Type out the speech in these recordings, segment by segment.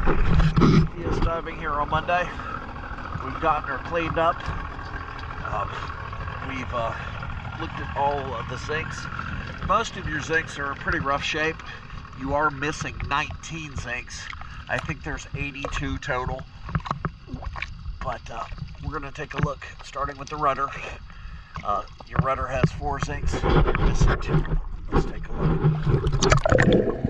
He is diving here on Monday. We've gotten her cleaned up. We've looked at all of the zincs. Most of your zincs are in pretty rough shape. You are missing 19 zincs. I think there's 82 total. But we're going to take a look, starting with the rudder. Your rudder has 4 zincs. You're missing 2. Let's take a look.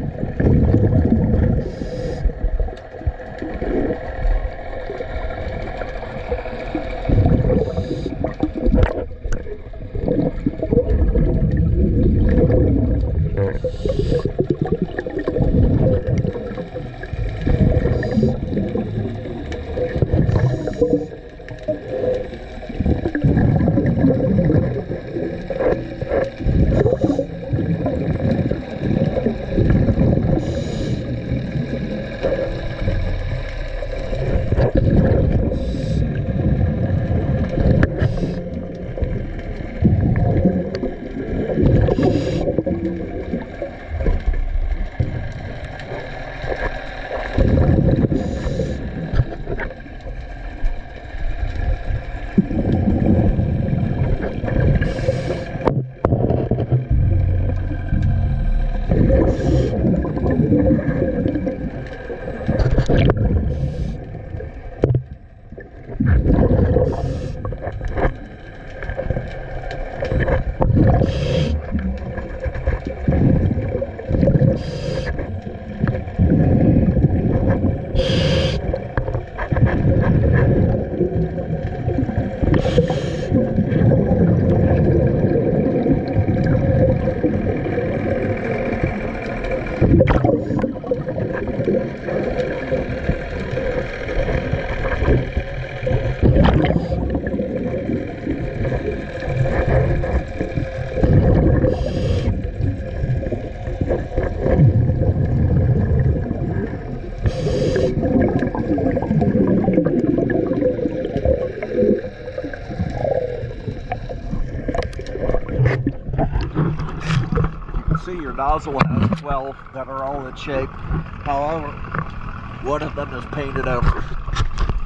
See, your nozzle has 12 that are all in shape. However, one of them is painted over.